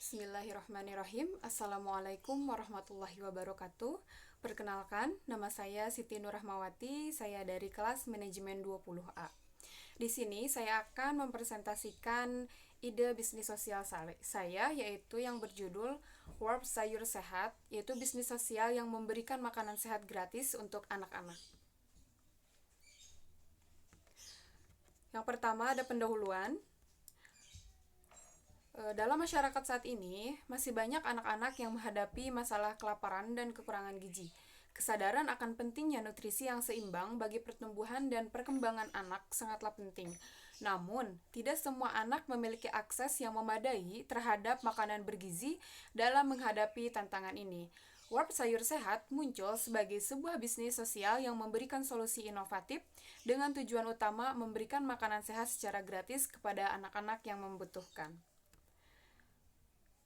Bismillahirrahmanirrahim. Assalamualaikum warahmatullahi wabarakatuh. Perkenalkan, nama saya Siti Nurrahmawati. Saya dari kelas manajemen 20A. Di sini saya akan mempresentasikan ide bisnis sosial saya, yaitu yang berjudul Warp Sayur Sehat, yaitu bisnis sosial yang memberikan makanan sehat gratis untuk anak-anak. Yang pertama ada pendahuluan. Dalam masyarakat saat ini, masih banyak anak-anak yang menghadapi masalah kelaparan dan kekurangan gizi. Kesadaran akan pentingnya nutrisi yang seimbang bagi pertumbuhan dan perkembangan anak sangatlah penting. Namun, tidak semua anak memiliki akses yang memadai terhadap makanan bergizi dalam menghadapi tantangan ini. Warp Sayur Sehat muncul sebagai sebuah bisnis sosial yang memberikan solusi inovatif dengan tujuan utama memberikan makanan sehat secara gratis kepada anak-anak yang membutuhkan.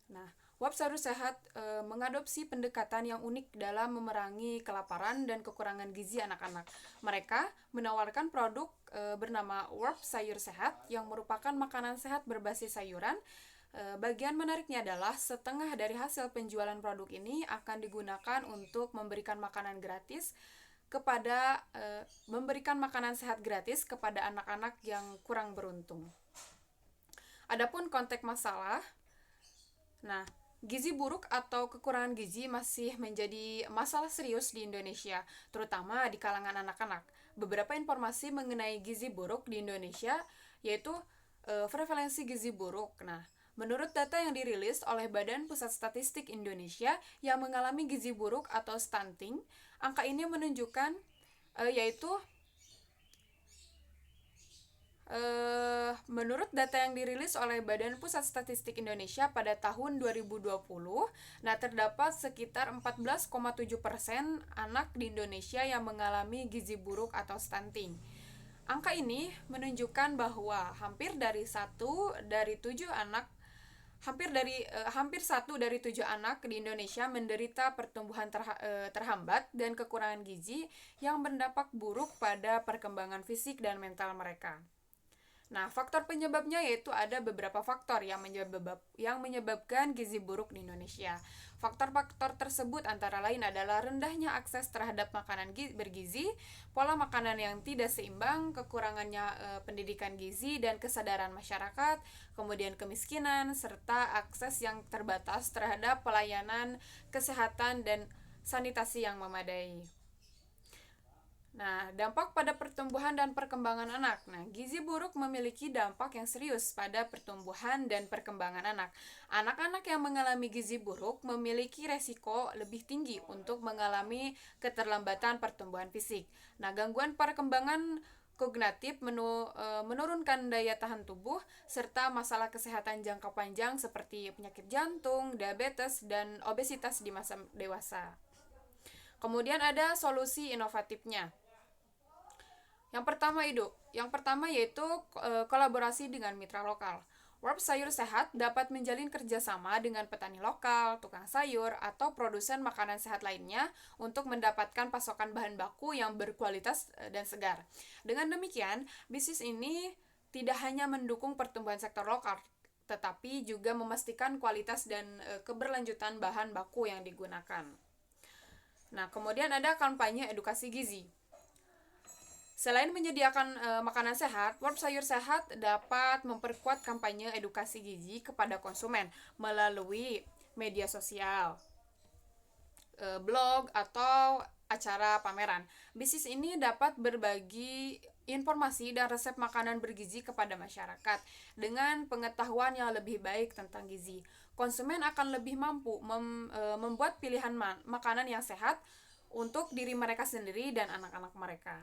Nah, Warp Sayur Sehat mengadopsi pendekatan yang unik dalam memerangi kelaparan dan kekurangan gizi anak-anak. Mereka menawarkan produk bernama Warp Sayur Sehat yang merupakan makanan sehat berbasis sayuran. Bagian menariknya adalah setengah dari hasil penjualan produk ini akan digunakan untuk memberikan makanan gratis memberikan makanan sehat gratis kepada anak-anak yang kurang beruntung. Adapun konteks masalah, nah, gizi buruk atau kekurangan gizi masih menjadi masalah serius di Indonesia, terutama di kalangan anak-anak. Beberapa informasi mengenai gizi buruk di Indonesia yaitu prevalensi gizi buruk. Nah, menurut data yang dirilis oleh Badan Pusat Statistik Indonesia yang mengalami gizi buruk atau stunting, angka ini menunjukkan yaitu menurut data yang dirilis oleh Badan Pusat Statistik Indonesia pada tahun 2020, terdapat sekitar 14,7% anak di Indonesia yang mengalami gizi buruk atau stunting. Angka ini menunjukkan bahwa hampir satu dari tujuh anak di Indonesia menderita pertumbuhan terhambat dan kekurangan gizi yang berdampak buruk pada perkembangan fisik dan mental mereka. Nah, faktor penyebabnya yaitu ada beberapa faktor yang menyebabkan gizi buruk di Indonesia. Faktor-faktor tersebut antara lain adalah rendahnya akses terhadap makanan bergizi, pola makanan yang tidak seimbang, kekurangannya pendidikan gizi dan kesadaran masyarakat, kemudian kemiskinan, serta akses yang terbatas terhadap pelayanan kesehatan dan sanitasi yang memadai. Nah, dampak pada pertumbuhan dan perkembangan anak. Nah, gizi buruk memiliki dampak yang serius pada pertumbuhan dan perkembangan anak. Anak-anak yang mengalami gizi buruk memiliki resiko lebih tinggi untuk mengalami keterlambatan pertumbuhan fisik. Nah, gangguan perkembangan kognitif menurunkan daya tahan tubuh, serta masalah kesehatan jangka panjang seperti penyakit jantung, diabetes, dan obesitas di masa dewasa. Kemudian ada solusi inovatifnya. Yang pertama yaitu kolaborasi dengan mitra lokal. Warp Sayur Sehat dapat menjalin kerjasama dengan petani lokal, tukang sayur, atau produsen makanan sehat lainnya untuk mendapatkan pasokan bahan baku yang berkualitas dan segar. Dengan demikian, bisnis ini tidak hanya mendukung pertumbuhan sektor lokal, tetapi juga memastikan kualitas dan keberlanjutan bahan baku yang digunakan. Nah, kemudian ada kampanye edukasi gizi. Selain menyediakan makanan sehat, Warp Sayur Sehat dapat memperkuat kampanye edukasi gizi kepada konsumen melalui media sosial, blog, atau acara pameran. Bisnis ini dapat berbagi informasi dan resep makanan bergizi kepada masyarakat. Dengan pengetahuan yang lebih baik tentang gizi, konsumen akan lebih mampu membuat pilihan makanan yang sehat untuk diri mereka sendiri dan anak-anak mereka.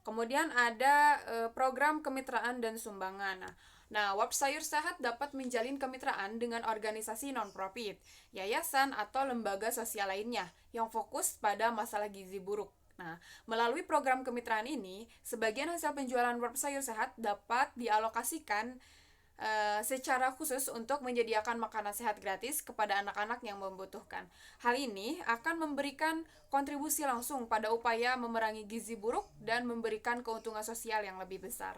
Kemudian ada program kemitraan dan sumbangan. Nah, Warp Sayur Sehat dapat menjalin kemitraan dengan organisasi non-profit, yayasan, atau lembaga sosial lainnya yang fokus pada masalah gizi buruk. Nah, melalui program kemitraan ini, sebagian hasil penjualan Warp Sayur Sehat dapat dialokasikan secara khusus untuk menyediakan makanan sehat gratis kepada anak-anak yang membutuhkan. Hal ini akan memberikan kontribusi langsung pada upaya memerangi gizi buruk dan memberikan keuntungan sosial yang lebih besar.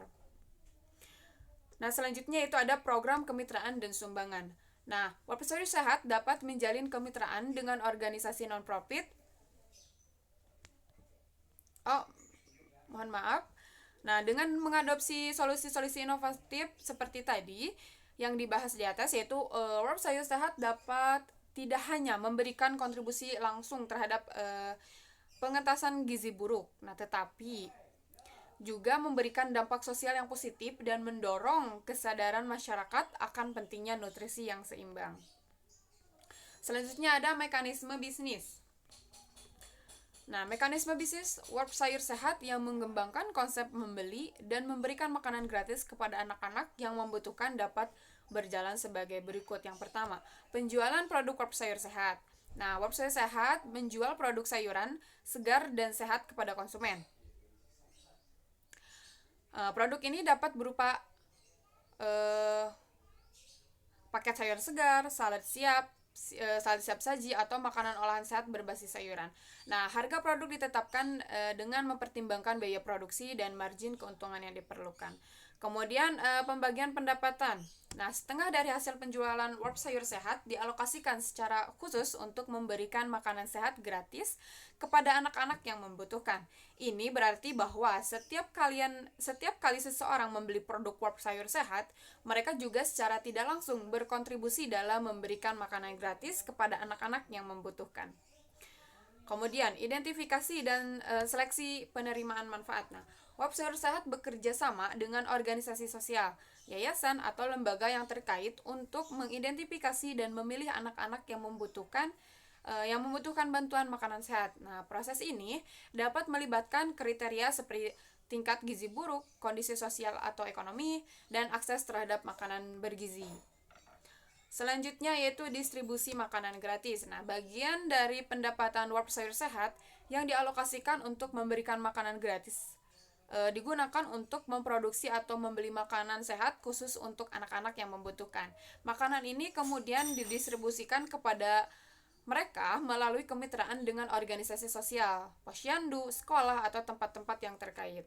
Nah, selanjutnya itu ada program kemitraan dan sumbangan. Nah, Warp Sayur Sehat dapat menjalin kemitraan dengan organisasi non-profit. Oh, mohon maaf. Nah, dengan mengadopsi solusi-solusi inovatif seperti tadi yang dibahas di atas, yaitu Warp Sayur Sehat dapat tidak hanya memberikan kontribusi langsung terhadap pengentasan gizi buruk, nah tetapi juga memberikan dampak sosial yang positif dan mendorong kesadaran masyarakat akan pentingnya nutrisi yang seimbang. Selanjutnya ada mekanisme bisnis. Nah, mekanisme bisnis Warp Sayur Sehat yang mengembangkan konsep membeli dan memberikan makanan gratis kepada anak-anak yang membutuhkan dapat berjalan sebagai berikut. Yang pertama, penjualan produk Warp Sayur Sehat. Nah, Warp Sayur Sehat menjual produk sayuran segar dan sehat kepada konsumen. Produk ini dapat berupa paket sayur segar, salad siap saji atau makanan olahan sehat berbasis sayuran. Nah, harga produk ditetapkan dengan mempertimbangkan biaya produksi dan margin keuntungan yang diperlukan. Kemudian pembagian pendapatan. Nah, setengah dari hasil penjualan Warp Sayur Sehat dialokasikan secara khusus untuk memberikan makanan sehat gratis kepada anak-anak yang membutuhkan. Ini berarti bahwa setiap kali seseorang membeli produk Warp Sayur Sehat, mereka juga secara tidak langsung berkontribusi dalam memberikan makanan gratis kepada anak-anak yang membutuhkan. Kemudian, identifikasi dan seleksi penerimaan manfaat. Nah, Warp Sayur Sehat bekerja sama dengan organisasi sosial, yayasan, atau lembaga yang terkait untuk mengidentifikasi dan memilih anak-anak yang membutuhkan bantuan makanan sehat. Nah, proses ini dapat melibatkan kriteria seperti tingkat gizi buruk, kondisi sosial atau ekonomi, dan akses terhadap makanan bergizi. Selanjutnya yaitu distribusi makanan gratis. Nah, bagian dari pendapatan Warp Sayur Sehat yang dialokasikan untuk memberikan makanan gratis digunakan untuk memproduksi atau membeli makanan sehat khusus untuk anak-anak yang membutuhkan. Makanan ini kemudian didistribusikan kepada mereka melalui kemitraan dengan organisasi sosial, posyandu, sekolah, atau tempat-tempat yang terkait.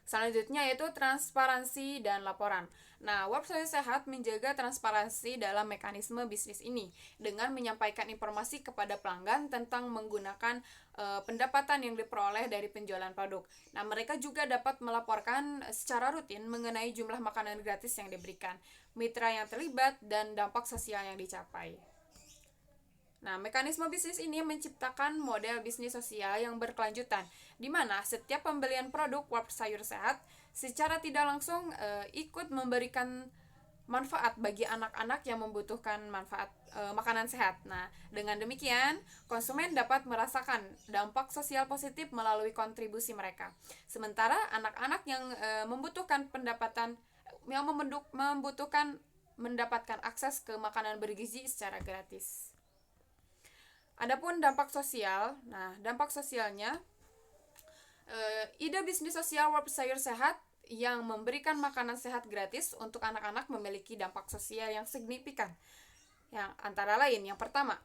Selanjutnya yaitu transparansi dan laporan. Nah, Warp Sayur Sehat menjaga transparansi dalam mekanisme bisnis ini dengan menyampaikan informasi kepada pelanggan tentang menggunakan pendapatan yang diperoleh dari penjualan produk. Nah, mereka juga dapat melaporkan secara rutin mengenai jumlah makanan gratis yang diberikan, mitra yang terlibat, dan dampak sosial yang dicapai. Nah, mekanisme bisnis ini menciptakan model bisnis sosial yang berkelanjutan, di mana setiap pembelian produk Warp Sayur Sehat secara tidak langsung ikut memberikan manfaat bagi anak-anak yang membutuhkan makanan sehat. Nah, dengan demikian, konsumen dapat merasakan dampak sosial positif melalui kontribusi mereka. Sementara anak-anak yang membutuhkan mendapatkan akses ke makanan bergizi secara gratis. Adapun dampak sosial, nah dampak sosialnya, ide bisnis sosial Warp Sayur Sehat yang memberikan makanan sehat gratis untuk anak-anak memiliki dampak sosial yang signifikan. Yang antara lain, yang pertama,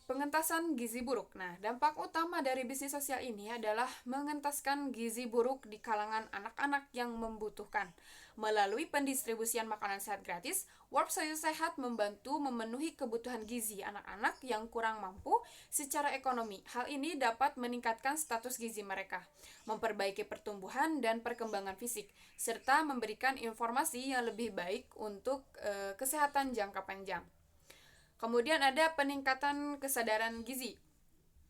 pengentasan gizi buruk. Nah, dampak utama dari bisnis sosial ini adalah mengentaskan gizi buruk di kalangan anak-anak yang membutuhkan. Melalui pendistribusian makanan sehat gratis, Warp Sayur Sehat membantu memenuhi kebutuhan gizi anak-anak yang kurang mampu secara ekonomi. Hal ini dapat meningkatkan status gizi mereka, memperbaiki pertumbuhan dan perkembangan fisik, serta memberikan informasi yang lebih baik untuk kesehatan jangka panjang. Kemudian ada peningkatan kesadaran gizi.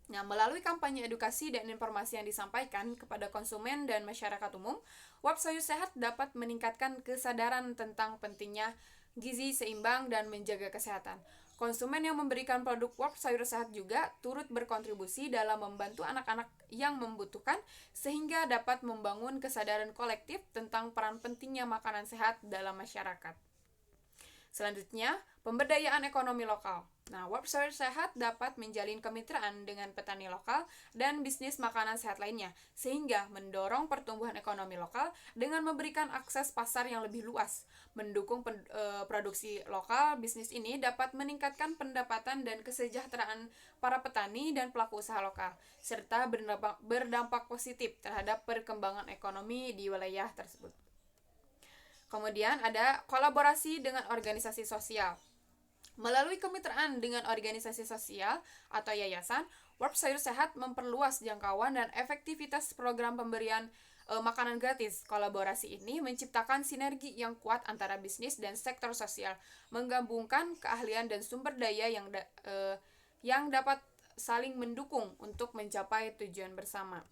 Nah, melalui kampanye edukasi dan informasi yang disampaikan kepada konsumen dan masyarakat umum, Warp Sayur Sehat dapat meningkatkan kesadaran tentang pentingnya gizi seimbang dan menjaga kesehatan. Konsumen yang memberikan produk Warp Sayur Sehat juga turut berkontribusi dalam membantu anak-anak yang membutuhkan sehingga dapat membangun kesadaran kolektif tentang peran pentingnya makanan sehat dalam masyarakat. Selanjutnya, pemberdayaan ekonomi lokal. Nah, Warp Sayur Sehat dapat menjalin kemitraan dengan petani lokal dan bisnis makanan sehat lainnya, sehingga mendorong pertumbuhan ekonomi lokal dengan memberikan akses pasar yang lebih luas. Mendukung produksi lokal, bisnis ini dapat meningkatkan pendapatan dan kesejahteraan para petani dan pelaku usaha lokal, serta berdampak positif terhadap perkembangan ekonomi di wilayah tersebut. Kemudian ada kolaborasi dengan organisasi sosial. Melalui kemitraan dengan organisasi sosial atau yayasan, Warp Sayur Sehat memperluas jangkauan dan efektivitas program pemberian makanan gratis. Kolaborasi ini menciptakan sinergi yang kuat antara bisnis dan sektor sosial, menggabungkan keahlian dan sumber daya yang dapat saling mendukung untuk mencapai tujuan bersama.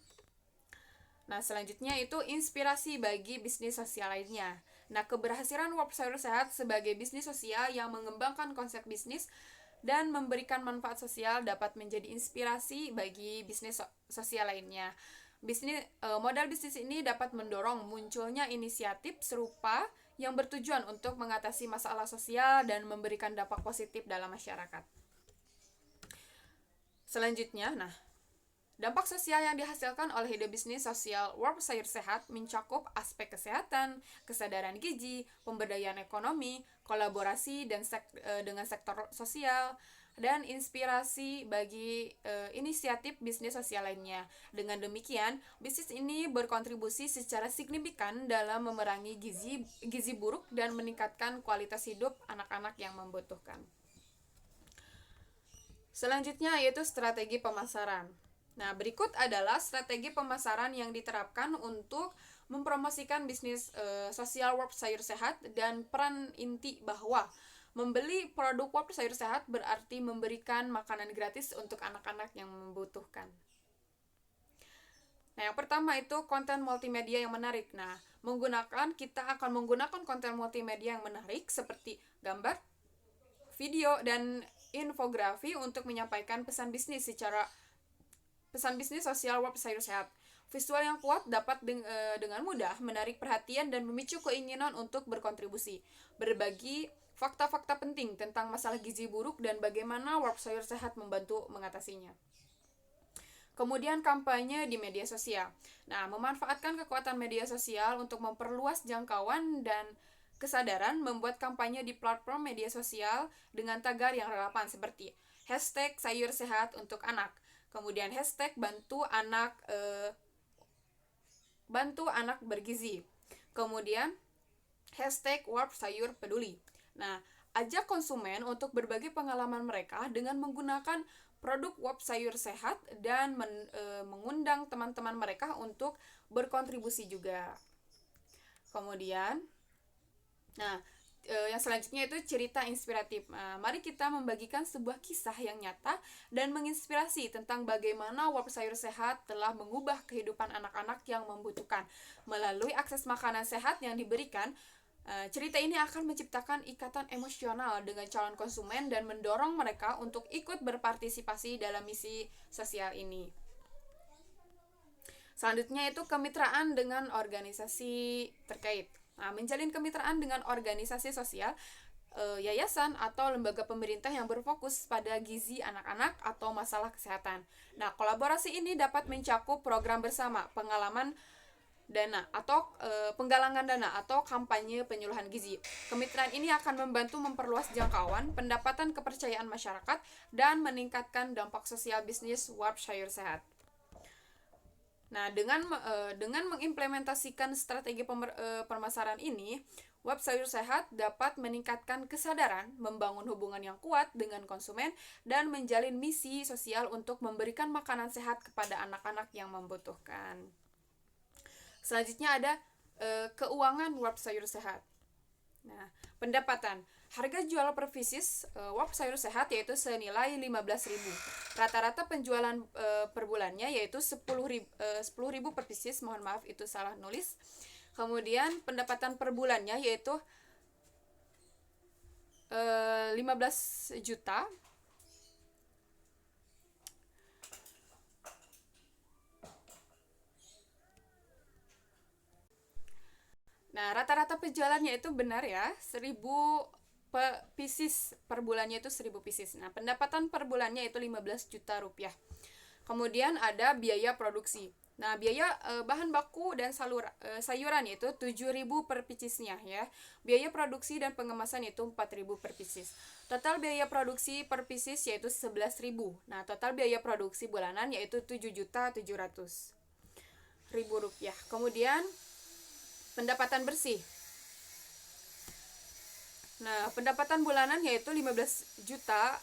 Nah, selanjutnya itu inspirasi bagi bisnis sosial lainnya. Nah, keberhasilan Warp Sayur Sehat sebagai bisnis sosial yang mengembangkan konsep bisnis dan memberikan manfaat sosial dapat menjadi inspirasi bagi bisnis sosial lainnya. Modal bisnis ini dapat mendorong munculnya inisiatif serupa yang bertujuan untuk mengatasi masalah sosial dan memberikan dampak positif dalam masyarakat. Selanjutnya, dampak sosial yang dihasilkan oleh ide bisnis sosial Warp Sayur Sehat mencakup aspek kesehatan, kesadaran gizi, pemberdayaan ekonomi, kolaborasi dengan sektor sosial, dan inspirasi bagi inisiatif bisnis sosial lainnya. Dengan demikian, bisnis ini berkontribusi secara signifikan dalam memerangi gizi buruk dan meningkatkan kualitas hidup anak-anak yang membutuhkan. Selanjutnya yaitu strategi pemasaran. Nah, berikut adalah strategi pemasaran yang diterapkan untuk mempromosikan bisnis sosial Warp Sayur Sehat dan peran inti bahwa membeli produk Warp Sayur Sehat berarti memberikan makanan gratis untuk anak-anak yang membutuhkan. Nah, yang pertama itu konten multimedia yang menarik. Nah, kita akan menggunakan konten multimedia yang menarik seperti gambar, video, dan infografi untuk menyampaikan pesan bisnis sosial Warp Sayur Sehat. Visual yang kuat dapat dengan mudah menarik perhatian dan memicu keinginan untuk berkontribusi. Berbagi fakta-fakta penting tentang masalah gizi buruk dan bagaimana Warp Sayur Sehat membantu mengatasinya. Kemudian kampanye di media sosial. Nah, memanfaatkan kekuatan media sosial untuk memperluas jangkauan dan kesadaran, membuat kampanye di platform media sosial dengan tagar yang relevan seperti hashtag sayur sehat untuk anak, kemudian hashtag bantu anak bergizi, kemudian hashtag warp sayur peduli. Nah, ajak konsumen untuk berbagi pengalaman mereka dengan menggunakan produk Warp Sayur Sehat dan mengundang teman-teman mereka untuk berkontribusi juga. Kemudian yang selanjutnya itu cerita inspiratif. Mari kita membagikan sebuah kisah yang nyata dan menginspirasi tentang bagaimana Warp Sayur Sehat telah mengubah kehidupan anak-anak yang membutuhkan. Melalui akses makanan sehat yang diberikan, cerita ini akan menciptakan ikatan emosional dengan calon konsumen dan mendorong mereka untuk ikut berpartisipasi dalam misi sosial ini. Selanjutnya itu kemitraan dengan organisasi terkait. Menjalin kemitraan dengan organisasi sosial, yayasan atau lembaga pemerintah yang berfokus pada gizi anak-anak atau masalah kesehatan. Nah, kolaborasi ini dapat mencakup program bersama, penggalangan dana atau kampanye penyuluhan gizi. Kemitraan ini akan membantu memperluas jangkauan, pendapatan kepercayaan masyarakat, dan meningkatkan dampak sosial bisnis Warp Sayur Sehat. Nah, dengan mengimplementasikan strategi pemasaran ini, Warp Sayur Sehat dapat meningkatkan kesadaran, membangun hubungan yang kuat dengan konsumen, dan menjalin misi sosial untuk memberikan makanan sehat kepada anak-anak yang membutuhkan. Selanjutnya ada keuangan Warp Sayur Sehat. Nah, pendapatan. Harga jual per pieces Warp Sayur Sehat yaitu senilai 15.000. Rata-rata penjualan per bulannya yaitu 10.000 per pieces. Mohon maaf itu salah nulis. Kemudian pendapatan per bulannya yaitu 15 juta. Nah, rata-rata penjualannya itu benar ya, 1.000 pieces per bulannya itu 1.000 pieces. Nah, pendapatan per bulannya itu 15 juta rupiah. Kemudian ada biaya produksi. Nah, biaya bahan baku dan sayuran itu 7.000 per piecesnya ya. Biaya produksi dan pengemasan itu 4.000 per pieces. Total biaya produksi per pieces yaitu 11.000. Nah, total biaya produksi bulanan yaitu 7.700.000 rupiah. Kemudian pendapatan bersih. Nah, pendapatan bulanan yaitu 15 juta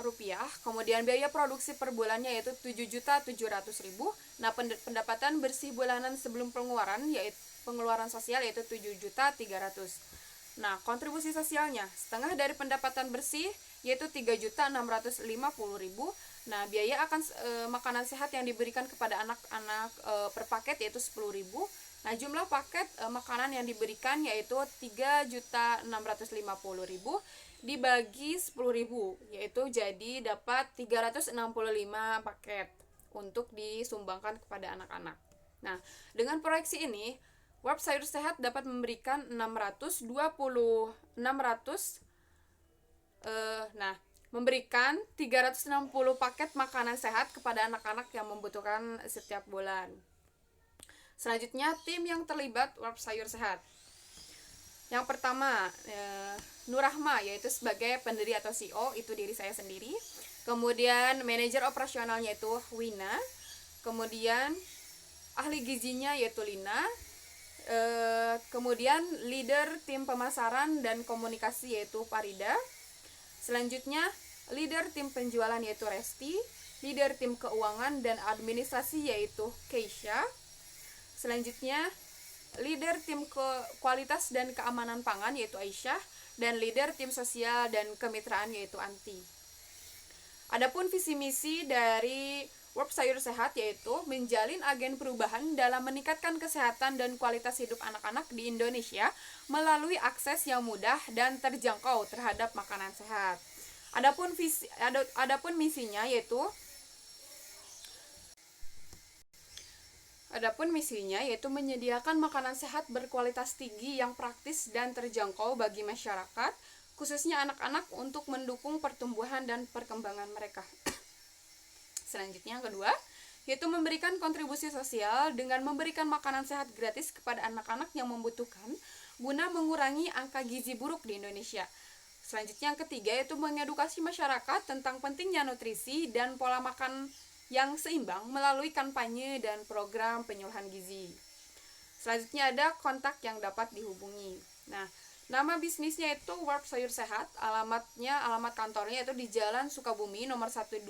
rupiah, kemudian biaya produksi per bulannya yaitu 7.700.000. Nah, pendapatan bersih bulanan sebelum pengeluaran yaitu pengeluaran sosial yaitu 7.300.000. Nah, kontribusi sosialnya setengah dari pendapatan bersih yaitu 3.650.000. Nah, biaya akan makanan sehat yang diberikan kepada anak-anak per paket yaitu 10.000. Nah, jumlah paket makanan yang diberikan yaitu 3.650.000 dibagi 10.000, yaitu jadi dapat 365 paket untuk disumbangkan kepada anak-anak. Nah, dengan proyeksi ini, Warp Sayur Sehat dapat memberikan 360 paket makanan sehat kepada anak-anak yang membutuhkan setiap bulan. Selanjutnya, tim yang terlibat Warp Sayur Sehat. Yang pertama, Nurrahma, yaitu sebagai pendiri atau CEO, itu diri saya sendiri. Kemudian manajer operasionalnya itu Wina. Kemudian ahli gizinya yaitu Lina. Kemudian leader tim pemasaran dan komunikasi yaitu Farida. Selanjutnya leader tim penjualan yaitu Resti. Leader tim keuangan dan administrasi yaitu Keisha. Selanjutnya leader tim kualitas dan keamanan pangan yaitu Aisyah, dan leader tim sosial dan kemitraan yaitu Anti. Adapun visi misi dari Warp Sayur Sehat yaitu menjalin agen perubahan dalam meningkatkan kesehatan dan kualitas hidup anak-anak di Indonesia melalui akses yang mudah dan terjangkau terhadap makanan sehat. Adapun misinya yaitu menyediakan makanan sehat berkualitas tinggi yang praktis dan terjangkau bagi masyarakat, khususnya anak-anak untuk mendukung pertumbuhan dan perkembangan mereka. Selanjutnya yang kedua, yaitu memberikan kontribusi sosial dengan memberikan makanan sehat gratis kepada anak-anak yang membutuhkan guna mengurangi angka gizi buruk di Indonesia. Selanjutnya yang ketiga, yaitu mengedukasi masyarakat tentang pentingnya nutrisi dan pola makan yang seimbang melalui kampanye dan program penyuluhan gizi. Selanjutnya ada kontak yang dapat dihubungi. Nah, nama bisnisnya itu Warp Sayur Sehat, alamat kantornya itu di Jalan Sukabumi nomor 12,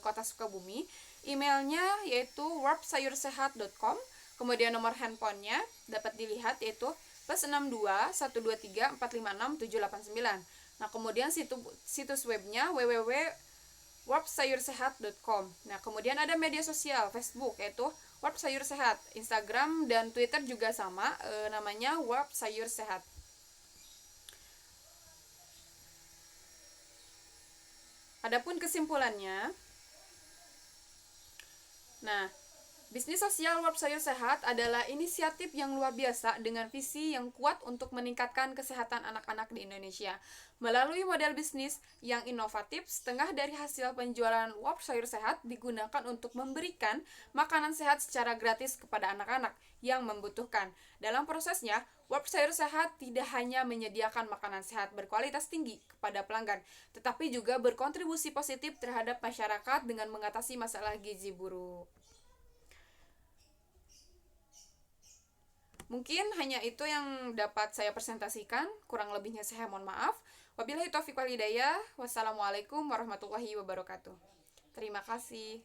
Kota Sukabumi. Emailnya yaitu warpsayursehat.com. Kemudian nomor handphonenya dapat dilihat yaitu +62 123 456 789. Nah, kemudian situs webnya www.warpsayursehat.com. Nah, kemudian ada media sosial Facebook yaitu Warp Sayur Sehat. Instagram dan Twitter juga sama, namanya Warp Sayur Sehat. Adapun kesimpulannya, nah, bisnis sosial Warp Sayur Sehat adalah inisiatif yang luar biasa dengan visi yang kuat untuk meningkatkan kesehatan anak-anak di Indonesia. Melalui model bisnis yang inovatif, setengah dari hasil penjualan Warp Sayur Sehat digunakan untuk memberikan makanan sehat secara gratis kepada anak-anak yang membutuhkan. Dalam prosesnya, Warp Sayur Sehat tidak hanya menyediakan makanan sehat berkualitas tinggi kepada pelanggan, tetapi juga berkontribusi positif terhadap masyarakat dengan mengatasi masalah gizi buruk. Mungkin hanya itu yang dapat saya presentasikan, kurang lebihnya saya mohon maaf. Wabillahi taufiq wal hidayah. Wassalamualaikum warahmatullahi wabarakatuh. Terima kasih.